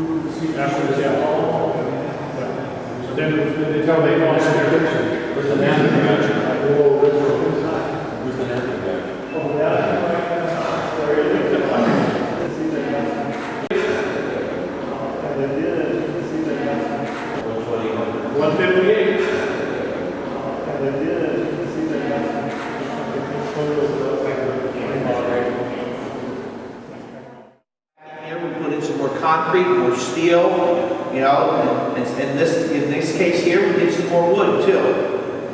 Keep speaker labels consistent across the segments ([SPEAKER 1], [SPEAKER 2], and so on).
[SPEAKER 1] After the jail. So then they tell they all their picture.
[SPEAKER 2] Where's the napkin? Where's the napkin bag?
[SPEAKER 1] Oh, yeah.
[SPEAKER 3] Here we put in some more concrete, more steel, you know, and in this case here, we did some more wood too.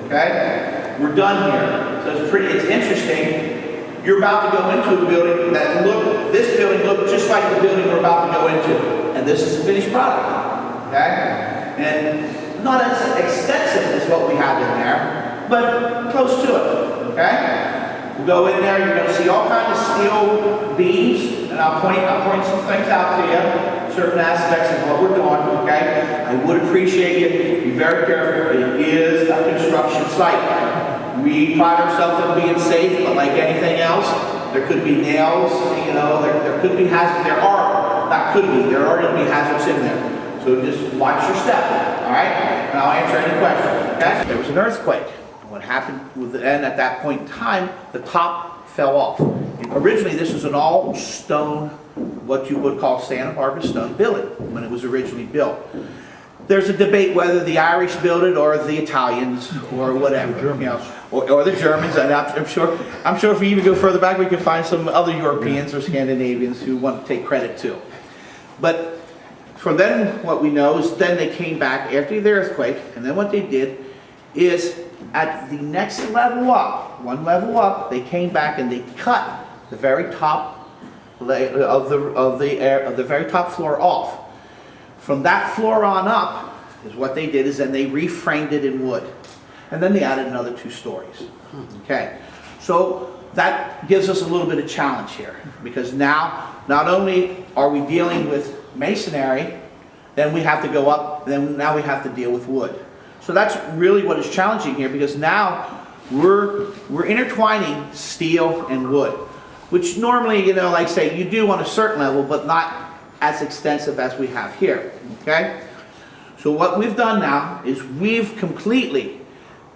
[SPEAKER 3] Okay? We're done here. So it's interesting. You're about to go into a building this building looked just like the building we're about to go into. And this is the finished product. Okay? And not as extensive as what we have in there, but close to it. Okay? We'll go in there, you're going to see all kinds of steel beams, and I'll point some things out to you, certain aspects of what we're doing, okay? I would appreciate you be very careful. It is a construction site. We pride ourselves in being safe, but like anything else, there could be nails, you know, there could be hazards, there are going to be hazards in there. So just watch your step, all right? And I'll answer any questions, okay? There was an earthquake. What happened with the end at that point in time, the top fell off. Originally, this was an all stone, what you would call Santa Barbara stone building when it was originally built. There's a debate whether the Irish built it or the Italians or whatever, you know, or the Germans. And I'm sure if we even go further back, we can find some other Europeans or Scandinavians who want to take credit too. But from then, what we know is then they came back after the earthquake, and then what they did is at the next level up, one level up, they came back and they cut the very top of the very top floor off. From that floor on up is what they did is then they reframed it in wood, and then they added another 2 stories. Okay, so that gives us a little bit of challenge here, because now not only are we dealing with masonry, then we have to go up, then now we have to deal with wood. So that's really what is challenging here, because now we're intertwining steel and wood, which normally, you know, like say you do on a certain level, but not as extensive as we have here, okay? So what we've done now is we've completely,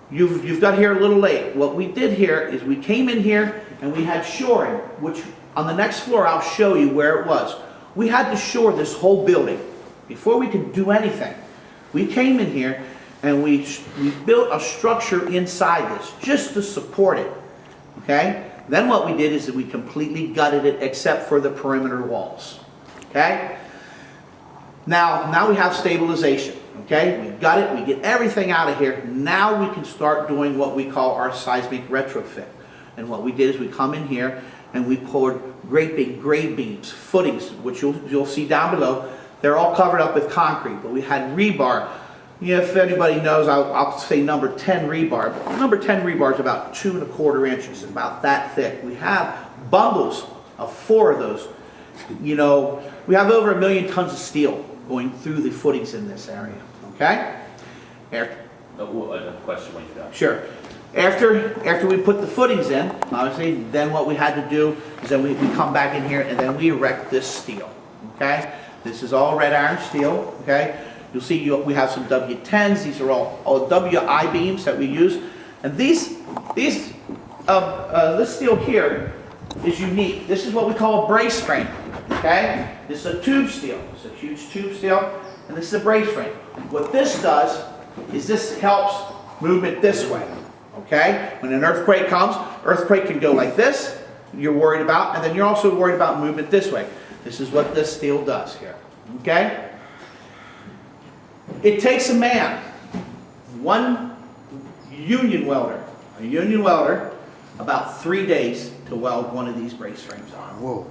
[SPEAKER 3] you've got here a little late. What we did here is we came in here and we had shoring, which on the next floor I'll show you where it was. We had to shore this whole building before we could do anything. We came in here and we built a structure inside this just to support it, okay? Then what we did is that we completely gutted it except for the perimeter walls, okay? Now we have stabilization, okay? We gut it, we get everything out of here. Now we can start doing what we call our seismic retrofit. And what we did is we come in here and we poured great big grade beams, footings, which you'll see down below. They're all covered up with concrete, but we had rebar. You know, if anybody knows, I'll say number 10 rebar. Number 10 rebar is about 2 1/4 inches, about that thick. We have bundles of 4 of those. You know, we have over 1 million tons of steel going through the footings in this area. Okay?
[SPEAKER 2] A question when you're done.
[SPEAKER 3] Sure. After we put the footings in, obviously, then what we had to do is then we come back in here and then we erect this steel. Okay? This is all red iron steel. Okay? You'll see we have some W10s. These are all WI beams that we use. And this steel here is unique. This is what we call a brace frame. Okay? This is a tube steel. It's a huge tube steel. And this is a brace frame. What this does is this helps movement this way. Okay? When an earthquake comes, earthquake can go like this, you're worried about, and then you're also worried about movement this way. This is what this steel does here. Okay? It takes a man, one union welder, about 3 days to weld one of these brace frames on.
[SPEAKER 4] Whoa.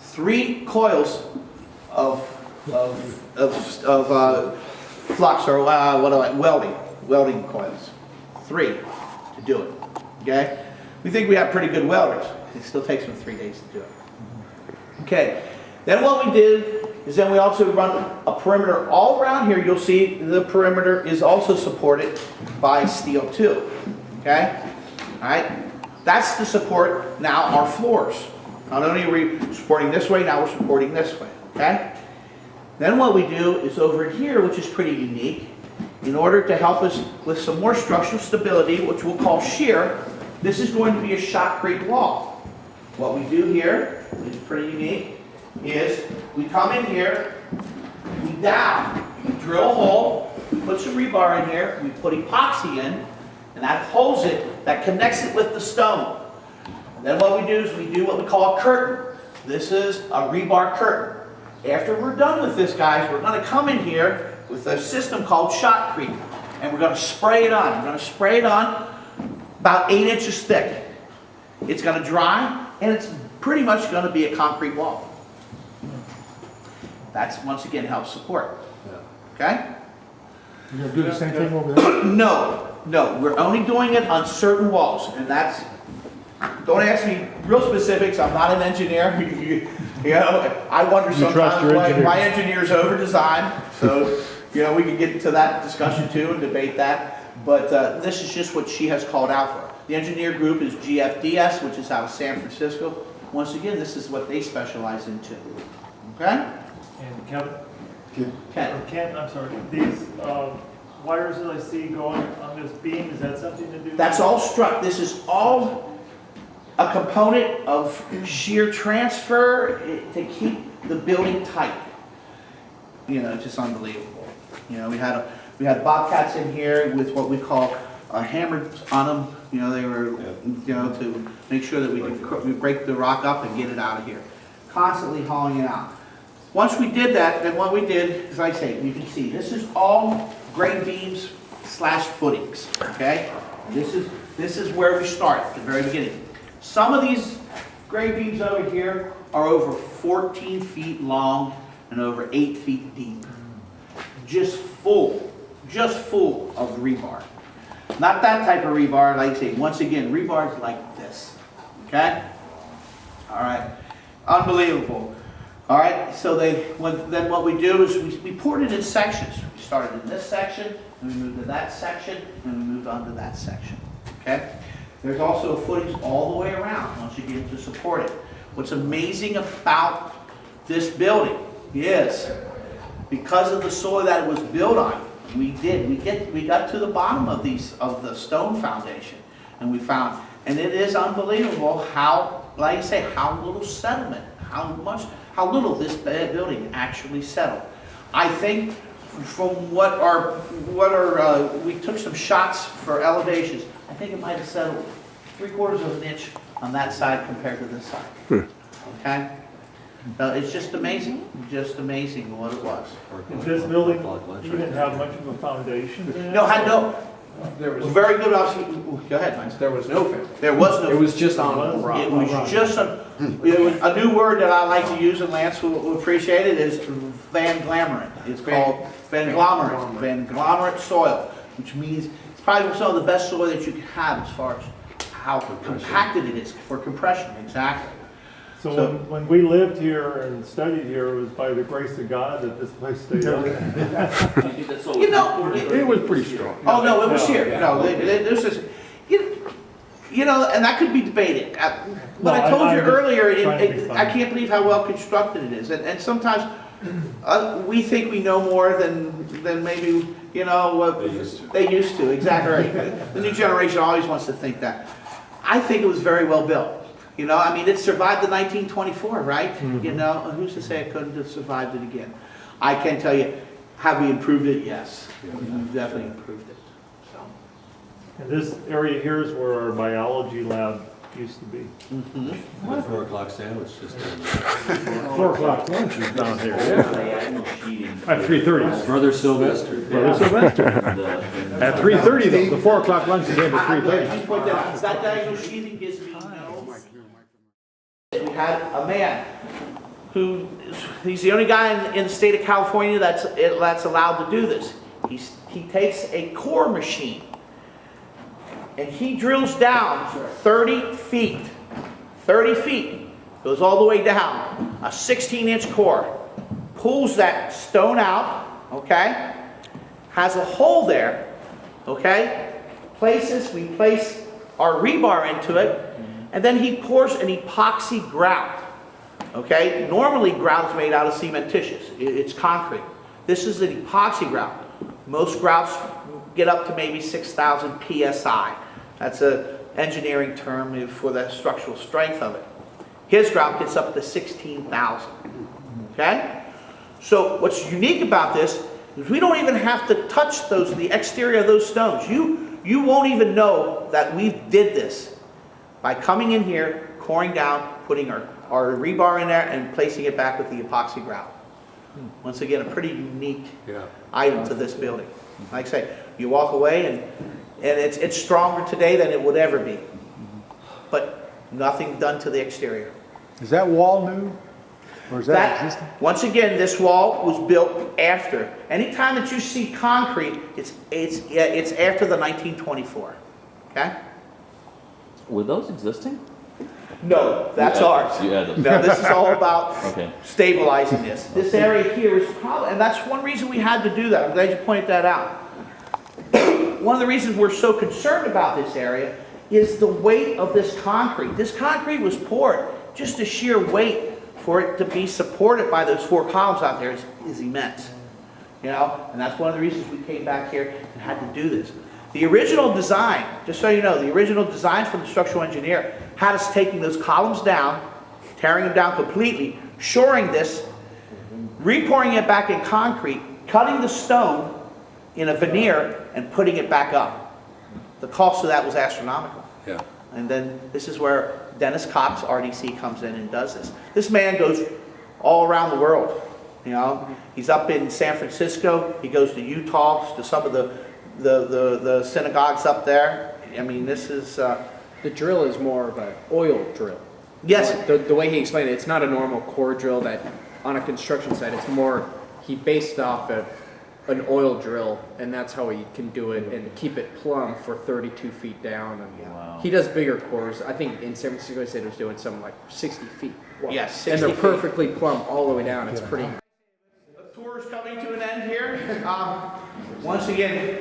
[SPEAKER 3] 3 coils of flux or welding coils. 3 to do it. Okay? We think we have pretty good welders. It still takes them 3 days to do it. Okay. Then what we did is then we also run a perimeter all around here. You'll see the perimeter is also supported by steel too. Okay? All right? That's to support now our floors. Not only are we supporting this way, now we're supporting this way. Okay? Then what we do is over here, which is pretty unique, in order to help us with some more structural stability, which we'll call shear, this is going to be a shotcrete wall. What we do here is pretty unique, is we come in here, we down, we drill a hole, we put some rebar in here, we put epoxy in, and that holds it, that connects it with the stone. And then what we do is we do what we call a curtain. This is a rebar curtain. After we're done with this, guys, we're going to come in here with a system called shotcrete, and we're going to spray it on. We're going to spray it on about 8 inches thick. It's going to dry, and it's pretty much going to be a concrete wall. That's, once again, helps support. Okay?
[SPEAKER 1] You're going to do the same thing over there?
[SPEAKER 3] No, we're only doing it on certain walls, and that's, don't ask me real specifics, I'm not an engineer. You know, I wonder sometimes why my engineers over-design, so, you know, we could get into that discussion too and debate that, but this is just what she has called out for. The engineer group is GFDS, which is out of San Francisco. Once again, this is what they specialize in too. Okay?
[SPEAKER 4] And Kevin?
[SPEAKER 3] Ken?
[SPEAKER 4] I'm sorry, these wires that I see going on this beam, is that something to do with?
[SPEAKER 3] That's all struck. This is all a component of shear transfer to keep the building tight. You know, it's just unbelievable. You know, we had bobcats in here with what we call hammers on them. You know, they were, you know, to make sure that we could break the rock up and get it out of here. Constantly hauling it out. Once we did that, then what we did, as I say, you can see, this is all grade beams / footings, okay? This is where we start, at the very beginning. Some of these grade beams over here are over 14 feet long and over 8 feet deep. Just full of rebar. Not that type of rebar, like I say, once again, rebar is like this, okay? All right, unbelievable. All right, so then what we do is we poured it in sections. We started in this section, and we moved to that section, and we moved on to that section, okay? There's also footings all the way around, once you get to support it. What's amazing about this building is, because of the soil that it was built on, we got to the bottom of the stone foundation, and we found, and it is unbelievable how, like I say, how little settlement, how little this building actually settled. I think from we took some shots for elevations. I think it might have settled 3/4 of an inch on that side compared to this side. Okay? It's just amazing what it was.
[SPEAKER 4] Is this building even have much of a foundation?
[SPEAKER 3] No,
[SPEAKER 2] There was,
[SPEAKER 3] very good observation. Go ahead, Mike.
[SPEAKER 2] there was no family.
[SPEAKER 3] There was no.
[SPEAKER 2] It was just on rock.
[SPEAKER 3] It was just a new word that I like to use, and Lance will appreciate it, is Van Glamourant. It's called Van Glamourant soil, which means it's probably some of the best soil that you can have as far as how compacted it is for compression. Exactly.
[SPEAKER 4] So when we lived here and studied here, it was by the grace of God that this place stayed open.
[SPEAKER 3] You know,
[SPEAKER 2] It was pretty strong.
[SPEAKER 3] oh no, it was here. No, there's this. You know, and that could be debated. But I told you earlier, I can't believe how well constructed it is. And sometimes we think we know more than maybe, you know, they used to. Exactly right. The new generation always wants to think that. I think it was very well built. You know, I mean, it survived the 1924, right? Mm-hmm. You know, who's to say it couldn't have survived it again? I can tell you, have we improved it? Yes. We've definitely improved it. So.
[SPEAKER 4] And this area here is where our biology lab used to be.
[SPEAKER 3] Mm-hmm.
[SPEAKER 5] The 4 o'clock sandwich just
[SPEAKER 1] 4 o'clock lunch is down here, yeah. At 3:30.
[SPEAKER 5] Brother Sylvester.
[SPEAKER 1] Brother Sylvester. At 3:30 though, the 4 o'clock lunch is at 3:30.
[SPEAKER 3] That diagonal sheathing gives me no. We had a man who, he's the only guy in the state of California that's allowed to do this. He takes a core machine and he drills down 30 feet, goes all the way down, a 16-inch core, pulls that stone out, okay, has a hole there, okay, we place our rebar into it, and then he pours an epoxy grout. Okay, normally grout's made out of cementitious. It's concrete. This is an epoxy grout. Most grouts get up to maybe 6,000 psi. That's an engineering term for the structural strength of it. His grout gets up to 16,000. Okay? So what's unique about this is we don't even have to touch the exterior of those stones. You won't even know that we did this by coming in here, coring down, putting our rebar in there, and placing it back with the epoxy grout. Once again, a pretty unique item to this building. Like I say, you walk away and it's stronger today than it would ever be. But nothing done to the exterior.
[SPEAKER 6] Is that wall new? Or is that existing?
[SPEAKER 3] Once again, this wall was built after. Anytime that you see concrete, it's after the 1924. Okay?
[SPEAKER 7] Were those existing?
[SPEAKER 3] No, that's
[SPEAKER 7] You add-
[SPEAKER 3] ours.
[SPEAKER 7] you add those.
[SPEAKER 3] No, this is all about
[SPEAKER 7] Okay.
[SPEAKER 3] stabilizing this. This area here is probably, and that's one reason we had to do that. I'm glad you pointed that out. One of the reasons we're so concerned about this area is the weight of this concrete. This concrete was poured. Just the sheer weight for it to be supported by those 4 columns out there is immense. You know, and that's one of the reasons we came back here and had to do this. The original design, just so you know, the original design from the structural engineer had us taking those columns down, tearing them down completely, shoring this, re-pouring it back in concrete, cutting the stone in a veneer, and putting it back up. The cost of that was astronomical.
[SPEAKER 5] Yeah.
[SPEAKER 3] And then this is where Dennis Cox, RDC, comes in and does this. This man goes all around the world. You know, he's up in San Francisco. He goes to Utah, to some of the synagogues up there. I mean, this is...
[SPEAKER 8] The drill is more of an oil drill.
[SPEAKER 3] yes.
[SPEAKER 8] The way he explained it, it's not a normal core drill that on a construction site. It's more, he based off of an oil drill, and that's how he can do it and keep it plumb for 32 feet down. And
[SPEAKER 7] Wow.
[SPEAKER 8] he does bigger cores. I think in San Francisco, he said he was doing something like 60 feet.
[SPEAKER 3] Yes, 60
[SPEAKER 8] and they're
[SPEAKER 3] feet.
[SPEAKER 8] perfectly plumb all the way down. It's pretty.
[SPEAKER 3] The tour is coming to an end here. Once again,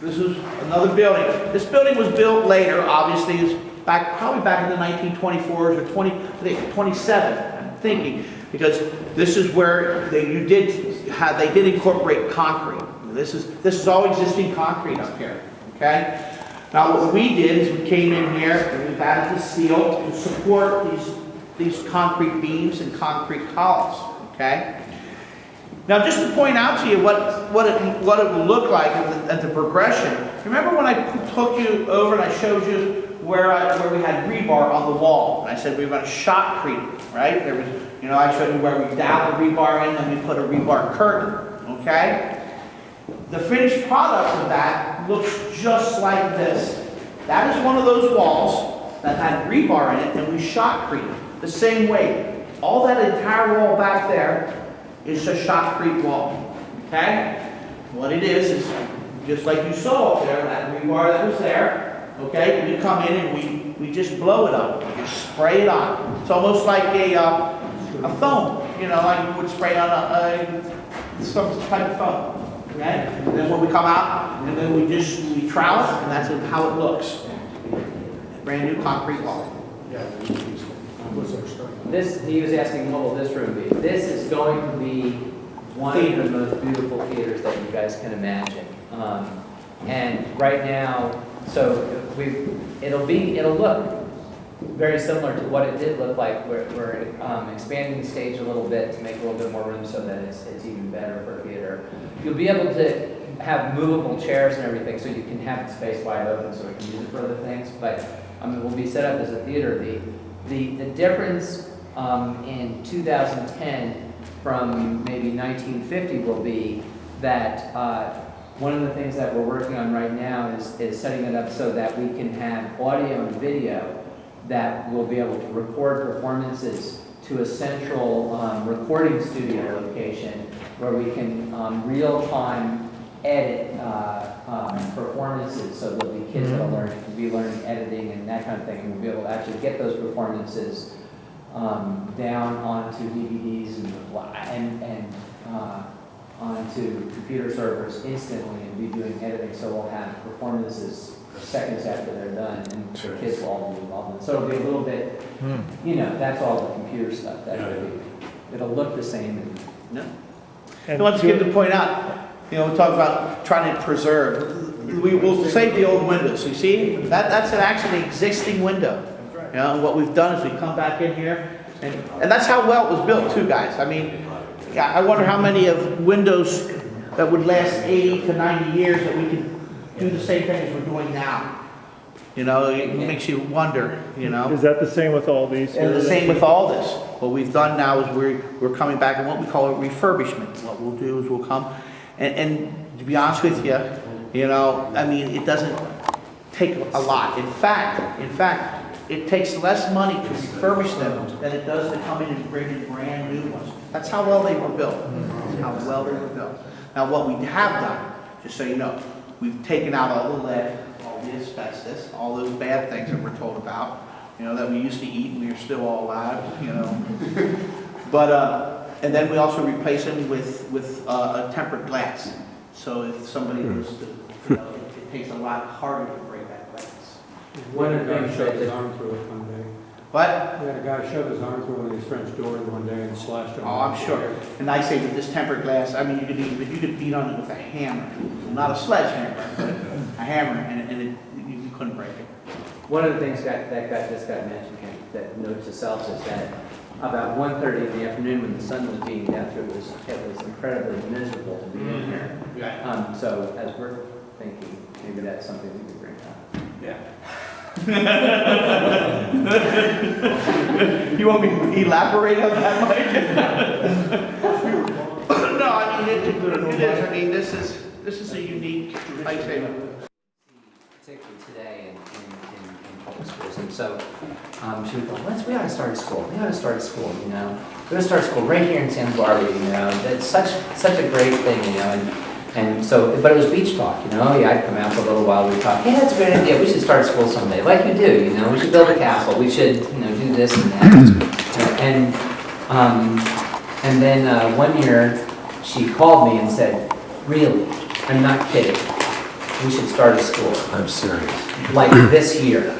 [SPEAKER 3] this is another building. This building was built later, obviously. It was probably back in the 1924s or 27, I'm thinking, because this is where they did incorporate concrete. This is all existing concrete up here. Okay. Now what we did is we came in here and we've added the steel to support these concrete beams and concrete columns. Okay. Now, just to point out to you what it will look like and the progression. Remember when I took you over and I showed you where we had rebar on the wall, and I said we were going to shotcrete, right? There was, I showed you where we dab the rebar in, and we put a rebar curtain. Okay. The finished product of that looks just like this. That is one of those walls that had rebar in it, and we shotcreted the same way. All that entire wall back there is a shotcrete wall. Okay? What it is just like you saw up there, that rebar that was there. Okay? We come in and we just blow it up. We just spray it on. It's almost like a foam. Like you would spray on some type of foam. Okay? And then when we come out, and then we trowel it, and that's how it looks. Brand new concrete wall.
[SPEAKER 9] This, he was asking what will this room be? This is going to be one of the most beautiful theaters that you guys can imagine. And right now, so it'll look very similar to what it did look like. We're expanding the stage a little bit to make a little bit more room so that it's even better for a theater. You'll be able to have movable chairs and everything, so you can have the space wide open so we can use it for other things. But we'll be set up as a theater. The difference in 2010 from maybe 1950 will be that one of the things that we're working on right now is setting it up so that we can have audio and video that will be able to record performances to a central recording studio location where we can real-time edit performances. So there'll be kids that'll be learning editing and that kind of thing, and we'll be able to actually get those performances down onto DVDs and onto computer servers instantly and be doing editing. So we'll have performances seconds after they're done, and the kids will all be involved in it. So it'll be a little bit, you know, that's all the computer stuff. It'll look the same. And,
[SPEAKER 3] No.
[SPEAKER 4] And
[SPEAKER 3] Let's get to point out, you know, we talk about trying to preserve. We will save the old windows. You see, that's actually an existing window. You know, and what we've done is we come back in here, and that's how well it was built too, guys. I mean, I wonder how many of windows that would last 80 to 90 years that we could do the same thing as we're doing now. You know, it makes you wonder, you know.
[SPEAKER 4] Is that the same with all these?
[SPEAKER 3] And the same with all this. What we've done now is we're coming back in what we call a refurbishment. What we'll do is we'll come, and to be honest with you, you know, I mean, it doesn't take a lot. In fact, it takes less money to refurbish them than it does to come in and bring in brand new ones. That's how well they were built. That's how well they were built. Now, what we have done, just so you know, we've taken out all the lead, all the asbestos, all those bad things that we're told about, you know, that we used to eat and we are still all alive, you know. But, and then we also replace them with a tempered glass. So if somebody was to, you know, it takes a lot harder to break that glass.
[SPEAKER 9] one of the things
[SPEAKER 2] Shoved his
[SPEAKER 9] that,
[SPEAKER 2] arm through it one day.
[SPEAKER 3] But,
[SPEAKER 2] We had a guy shove his arm through one of these French doors one day and slashed him.
[SPEAKER 3] oh, I'm sure. And I say with this tempered glass, I mean, you could beat on it with a hammer. Not a sledgehammer, but a hammer, and you couldn't break it.
[SPEAKER 9] one of the things that just got mentioned, that notes itself, is that about 1:30 in the afternoon, when the sun was beating down through, it was incredibly miserable to be in here.
[SPEAKER 3] Yeah.
[SPEAKER 9] So as we're thinking, maybe that's something we could bring up.
[SPEAKER 3] Yeah. You want me to elaborate on that, Mike? No, I mean, it is, I mean, this is a unique, like I say,
[SPEAKER 9] Particularly today in public schools. And so she would go, we ought to start a school. We ought to start a school, you know. We're going to start a school right here in Santa Barbara, you know. That's such a great thing, you know. And so, but it was beach talk, you know. Yeah, I'd come out for a little while, we'd talk, hey, that's a great idea. We should start a school someday, like you do, you know. We should build a castle. We should, you know, do this and that. And then one year she called me and said, really, I'm not kidding. We should start a school.
[SPEAKER 5] I'm serious.
[SPEAKER 9] Like this year.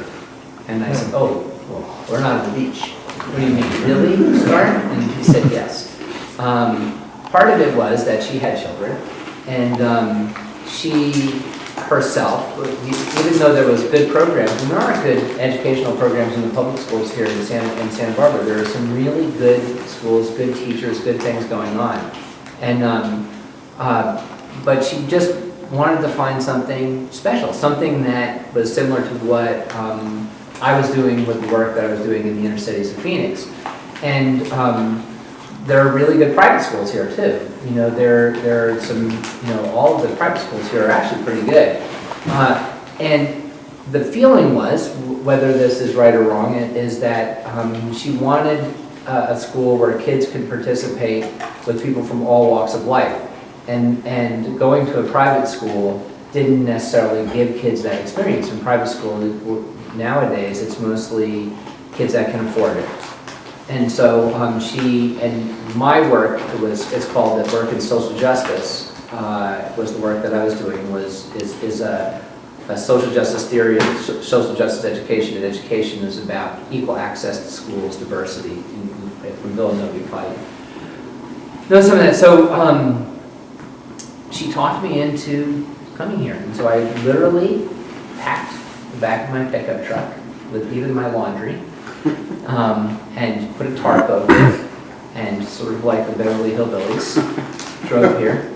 [SPEAKER 9] And I said, oh, well, we're not on the beach. What do you mean, really start? And he said, yes. Part of it was that she had children, and she herself, even though there was good programs, and there are good educational programs in the public schools here in Santa Barbara, there are some really good schools, good teachers, good things going on. And, but she just wanted to find something special, something that was similar to what I was doing with the work that I was doing in the inner cities of Phoenix. And there are really good private schools here too. You know, there are some, you know, all of the private schools here are actually pretty good. And the feeling was, whether this is right or wrong, is that she wanted a school where kids could participate with people from all walks of life. And going to a private school didn't necessarily give kids that experience. In private school, nowadays, it's mostly kids that can afford it. And so and my work it's called the work in social justice, was the work that I was doing, is a social justice theory of social justice education, and education is about equal access to schools, diversity. From Villanova, you probably know some of that. So she talked me into coming here, and so I literally packed the back of my pickup truck with even my laundry, and put a tarp over it, and sort of like the Beverly Hillbillies, drove here,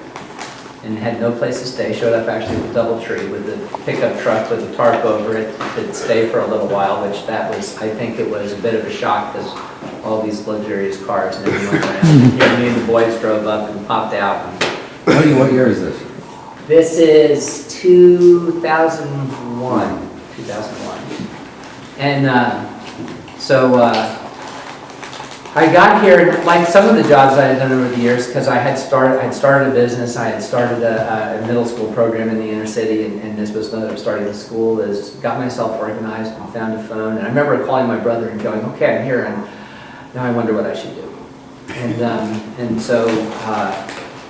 [SPEAKER 9] and had no place to stay. Showed up actually with DoubleTree with the pickup truck with a tarp over it, could stay for a little while, which that was, I think it was a bit of a shock, because all these luxurious cars and everyone around. Yeah, me and the boys drove up and popped out. And
[SPEAKER 5] What year is this?
[SPEAKER 9] this is 2001. And so I got here, and like some of the jobs I had done over the years, because I had started a business, I had started a middle school program in the inner city, and this was another starting the school, is got myself organized and found a phone. And I remember calling my brother and going, okay, I'm here, and now I wonder what I should do. And so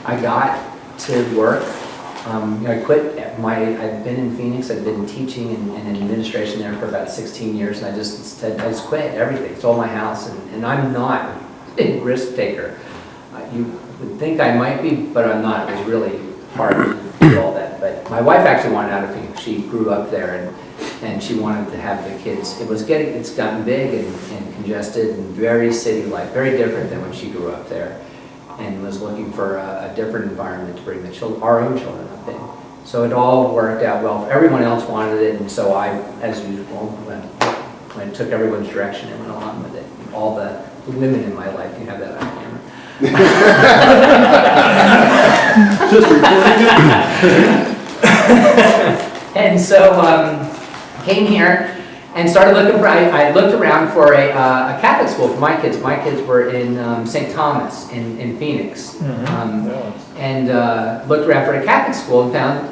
[SPEAKER 9] I got to work I quit I've been in Phoenix, I've been teaching and in administration there for about 16 years, and I just quit everything, sold my house, and I'm not a risk taker. You would think I might be, but I'm not. It was really hard to do all that. But my wife actually wanted out of Phoenix. She grew up there, and she wanted to have the kids. It's gotten big and congested and very city-like, very different than when she grew up there, and was looking for a different environment to bring our own children up in. So it all worked out well. Everyone else wanted it, and so I, as usual, when took everyone's direction and went along with it. All the women in my life, you have that on camera.
[SPEAKER 2] Just recording
[SPEAKER 9] And so came here and started looking for, I looked around for a Catholic school for my kids. My kids were in St. Thomas in Phoenix. And looked around for a Catholic school and found,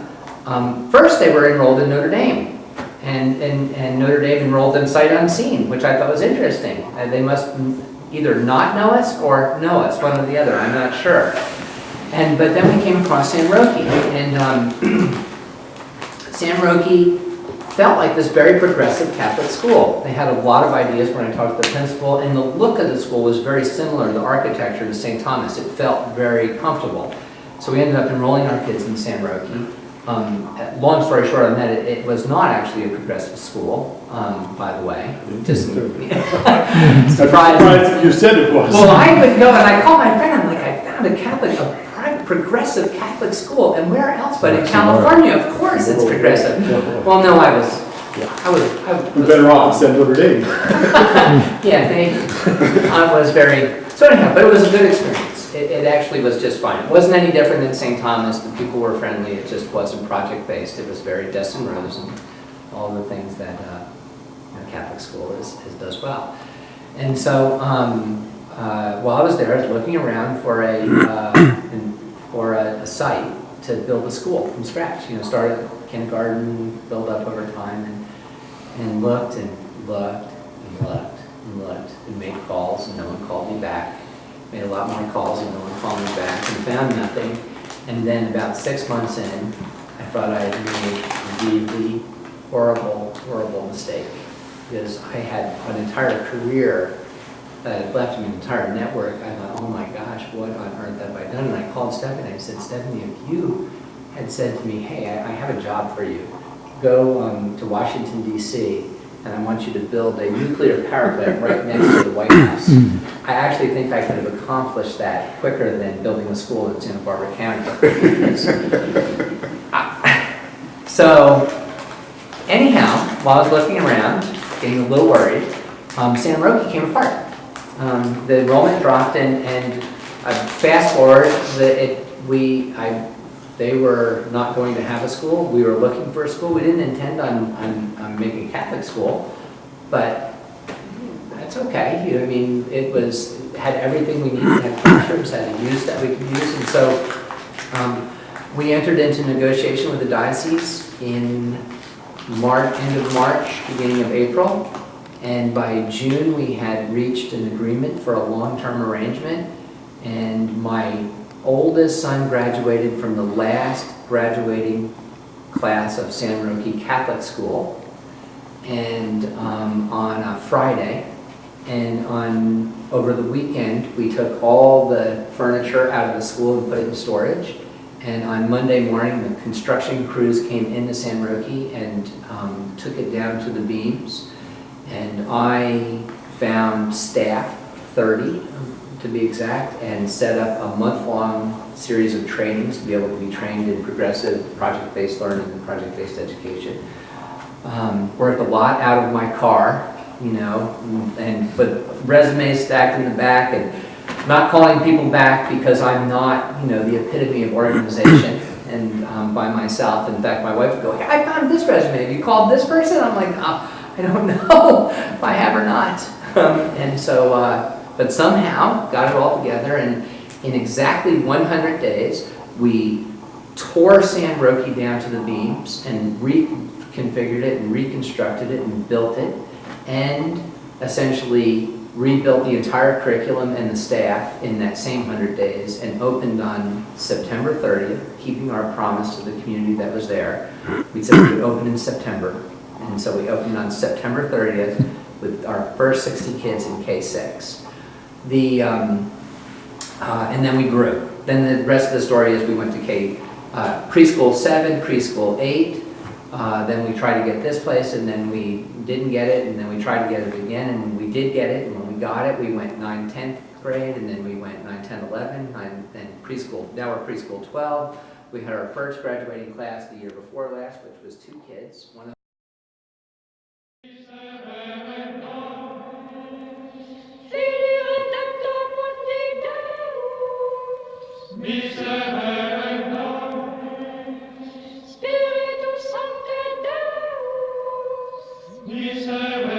[SPEAKER 9] first they were enrolled in Notre Dame. And Notre Dame enrolled them sight unseen, which I thought was interesting. They must either not know us or know us, one or the other, I'm not sure. But then we came across San Roque, and San Roque felt like this very progressive Catholic school. They had a lot of ideas when I talked to the principal, and the look of the school was very similar, the architecture, to St. Thomas. It felt very comfortable. So we ended up enrolling our kids in San Roque. Long story short on that, it was not actually a progressive school, by the way. Just surprised.
[SPEAKER 2] You said it was.
[SPEAKER 9] Well, I would go and I called my friend. I'm like, I found a progressive Catholic school, and where else but in California? Of course, it's progressive. Well, no, I was
[SPEAKER 2] Better off than Notre Dame.
[SPEAKER 9] Yeah, thank you. I was very so anyhow, but it was a good experience. It actually was just fine. It wasn't any different than St. Thomas. The people were friendly. It just wasn't project-based. It was very Des and Rose and all the things that Catholic school does well. And so while I was there, I was looking around for a site to build a school from scratch. Started kindergarten, build up over time, and looked and looked and looked and looked and made calls, and no one called me back. Made a lot more calls and no one called me back, and found nothing. And then about 6 months in, I thought I had made a really horrible, horrible mistake, because I had an entire career that I had left, an entire network. I thought, oh my gosh, what on earth have I done? And I called Stephanie and I said, Stephanie, if you had said to me, hey, I have a job for you. Go to Washington, D.C., and I want you to build a nuclear power plant right next to the White House. I actually think I could have accomplished that quicker than building a school in Santa Barbara County. So, anyhow, while I was looking around, getting a little worried, San Roque came apart. The enrollment dropped, and fast forward, they were not going to have a school. We were looking for a school. We didn't intend on making a Catholic school, but that's okay. It had everything we needed. Had classrooms, had a use that we could use, and so we entered into negotiation with the diocese in end of March, beginning of April, and by June we had reached an agreement for a long-term arrangement, and my oldest son graduated from the last graduating class of San Roque Catholic School, and on a Friday, and over the weekend we took all the furniture out of the school and put it in storage, and on Monday morning the construction crews came into San Roque and took it down to the beams, and I found staff, 30 to be exact, and set up a month-long series of trainings to be able to be trained in progressive project-based learning and project-based education. Worked a lot out of my car, and put resumes stacked in the back, and not calling people back because I'm not, the epitome of organization, and by myself. In fact, my wife would go, I found this resume. Have you called this person? I'm like, oh, I don't know if I have or not. And so, but somehow got it all together, and in exactly 100 days, we tore San Roque down to the beams and reconfigured it and reconstructed it and built it, and essentially rebuilt the entire curriculum and the staff in that same 100 days, and opened on September 30th, keeping our promise to the community that was there. We said we would open in September, and so we opened on September 30th with our first 60 kids in K6. And then we grew. Then the rest of the story is we went to preschool 7, preschool 8, then we tried to get this place, and then we didn't get it, and then we tried to get it again, and we did get it, and when we got it, we went 9, 10th grade, and then we went 9, 10, 11, and preschool, now we're preschool 12. We had our first graduating class the year before last, which was 2 kids. One of
[SPEAKER 10] Spiritus Sancte Deus, miserere